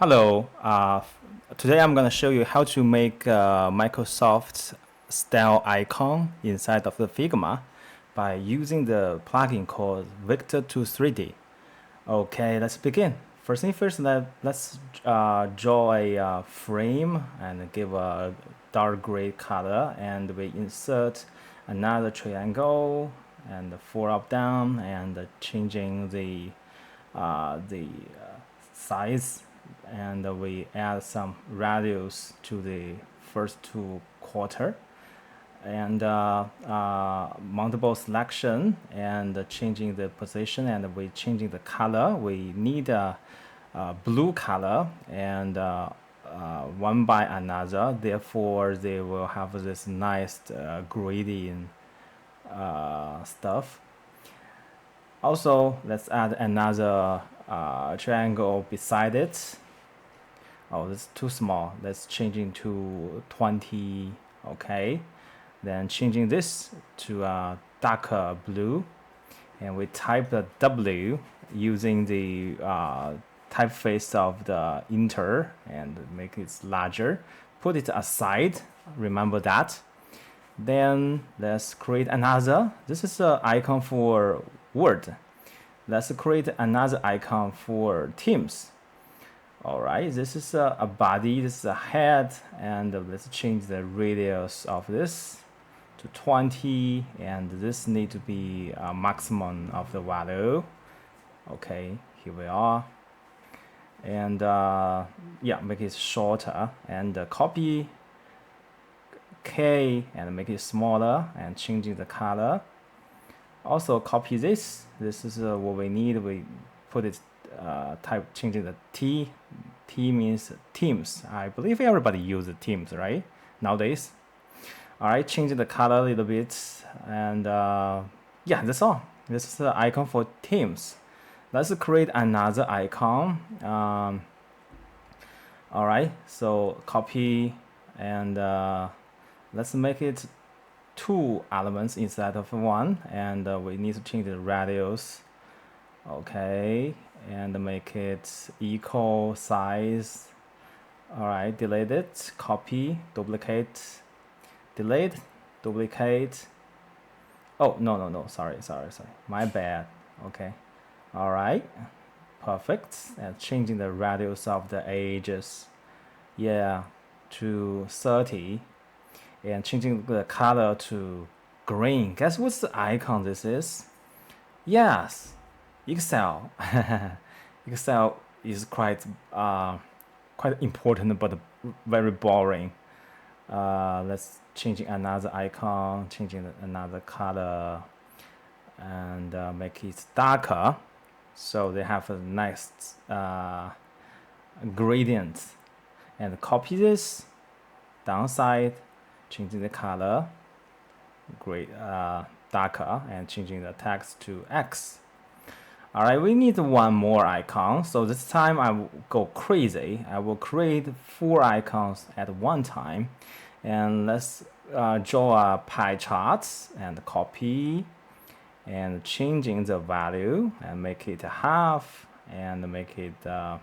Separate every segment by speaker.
Speaker 1: Hello. Today I'm going to show you how to make Microsoft style icon inside of the Figma by using the plugin called Vector to 3D. Okay, let's begin. First thing first, let's draw a frame and give a dark gray color, and we insert another triangle and four up down and changing the size, and we add some radius to the first two quarter, and mountable selection and changing the position, and we changing the color. We need a blue color and one by another, therefore they will have this nice gradient stuff. Also, let's add another triangle beside it. Oh, this is too small. Let's change it to 20. Okay. Then changing this to a darker blue. And we type the W using the typeface of the Inter and make it larger. Put it aside. Remember that. Then let's create another. This is an icon for Word. Let's create another icon for Teams. All right, this is a body, this is a head, and let's change the radius of this to 20, and this need to be a maximum of the value. Okay, here we are. And yeah, make it shorter, and copy K and make it smaller and changing the color. Also copy this. This is what we need. We put it type changing the T. T means Teams. I believe everybody uses Teams, right? Nowadays. All right, changing the color a little bit, and yeah, that's all. This is the icon for Teams. Let's create another icon. All right, so copy and let's make it two elements instead of one, and we need to change the radius. Okay, and make it equal size. All right, delete it, copy, duplicate, delete, duplicate. Oh, no, sorry, my bad. Okay, all right, perfect. And changing the radius of the edges, yeah, to 30. And changing the color to green. Guess what's the icon this is? Yes, Excel. Excel is quite important but very boring. Let's changing another icon, changing another color, and make it darker, so they have a nice gradient. And copy this downside, changing the color, great, darker, and changing the text to X. All right, we need one more icon. So this time I will go crazy. I will create 4 icons at one time. And let's draw a pie chart and copy and changing the value and make it a half and make it a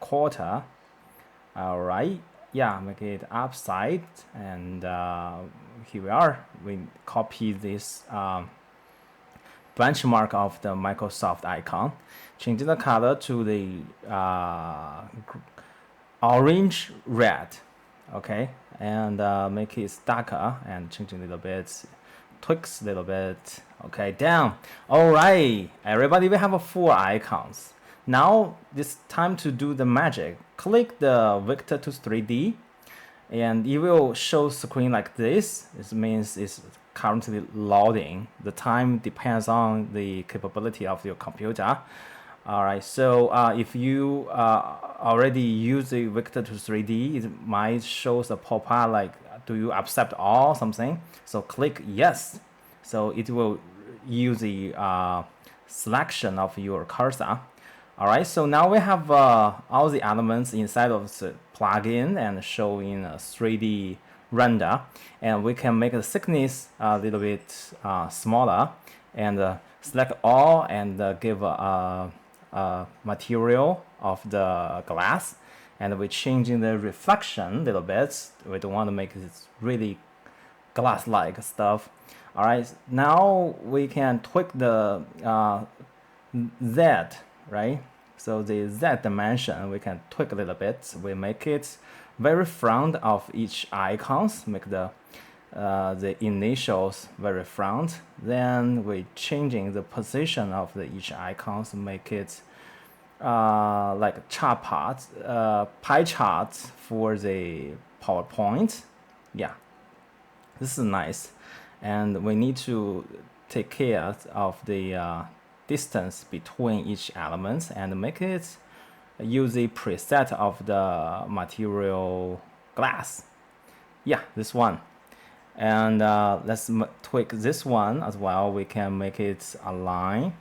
Speaker 1: quarter. All right. Yeah, make it upside, and here we are. We copy this benchmark of the Microsoft icon, changing the color to the orange red. Okay, and make it darker and changing a little bit, tweaks a little bit. Okay, down. All right, everybody, we have 4 icons. Now it's time to do the magic. Click the Vector to 3D, and it will show screen like this. This means it's currently loading. The time depends on the capability of your computer. All right, so if you already use the Vector to 3D, it might show a pop-up like, do you accept all something? So click yes. So it will use the selection of your cursor. All right, so now we have all the elements inside of the plugin and showing a 3D render, and we can make the thickness a little bit smaller, and select all and give a material of the glass, and we're changing the reflection a little bit. We don't want to make it really glass-like stuff. All right, now we can tweak the Z, right? So the Z dimension we can tweak a little bit. We make it very front of each icons, make the initials very front. Then we changing the position of each icons, make it like chart parts, pie charts for the PowerPoint. Yeah, this is nice, and we need to take care of the distance between each element and make it use the preset of the material glass. Yeah, this one. And let's tweak this one as well. We can make it align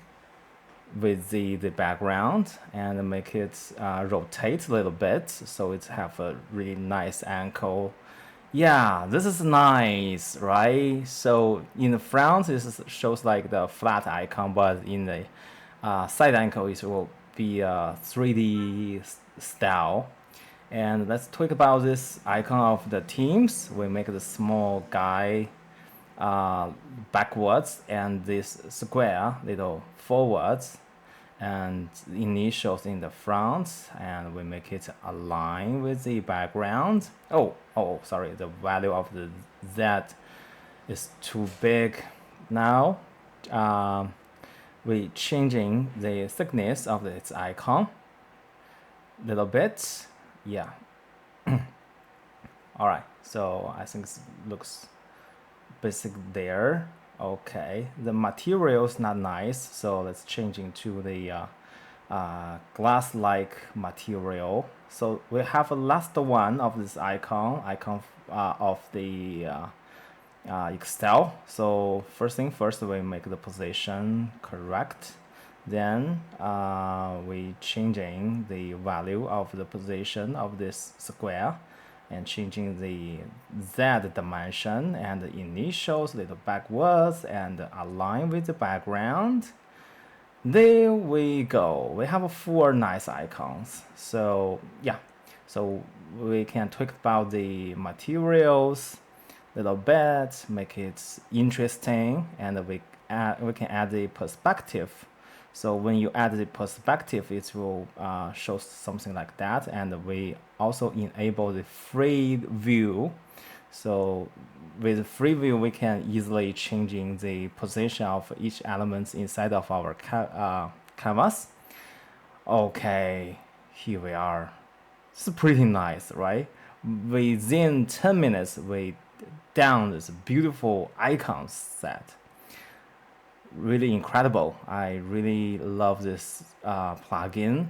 Speaker 1: with the background and make it rotate a little bit so it have a really nice angle. Yeah, this is nice, right? So in the front, this shows like the flat icon, but in the side angle, it will be a 3D style. And let's talk about this icon of the teams. We make the small guy backwards and this square little forwards, and initials in the front, and we make it align with the background. Oh, sorry, the value of the Z is too big. Now we changing the thickness of its icon a little bit. Yeah. All right, so I think it looks basic there. Okay, the material is not nice, so let's change into the glass-like material. So we have a last one of this icon of the Excel. So first thing first, we make the position correct. Then we changing the value of the position of this square and changing the Z dimension and the initials little backwards and align with the background. There we go. We have 4 nice icons. So yeah, so we can talk about the materials a little bit, make it interesting, and we can add the perspective. So when you add the perspective, it will show something like that. And we also enable the free view. So with free view, we can easily changing the position of each element inside of our canvas. Okay, here we are. It's pretty nice, right? Within 10 minutes, we down this beautiful icon set. Really incredible. I really love this plugin.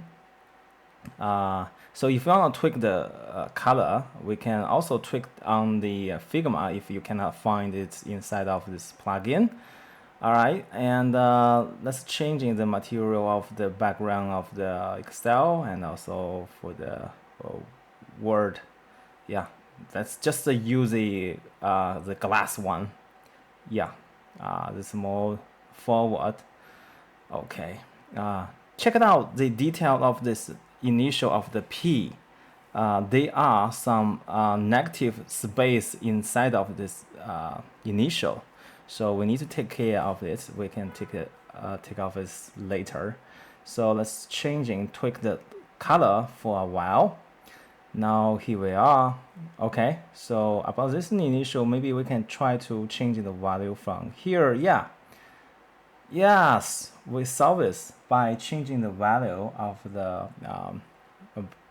Speaker 1: So if you want to tweak the color, we can also tweak on the Figma if you cannot find it inside of this plugin. All right, and let's changing the material of the background of the Excel and also for the Word. Yeah, let's just use the glass one. Yeah, this more forward. Okay, check it out, the detail of this initial of the P. There are some negative space inside of this initial, so we need to take care of it. We can take off it later. So let's tweak the color for a while. Now here we are. Okay, so about this initial, maybe we can try to change the value from here. Yeah. Yes, we solve this by changing the value of the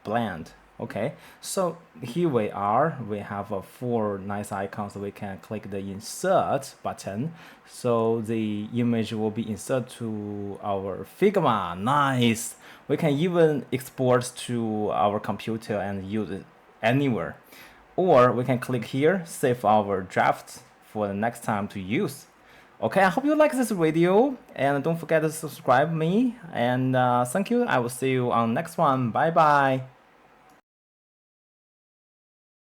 Speaker 1: blend. Okay, so here we are. We have 4 nice icons. We can click the insert button, so the image will be inserted to our Figma. Nice. We can even export to our computer and use it anywhere, or we can click here, save our draft for the next time to use. Okay, I hope you like this video, and don't forget to subscribe me, and thank you. I will see you on next one. Bye bye.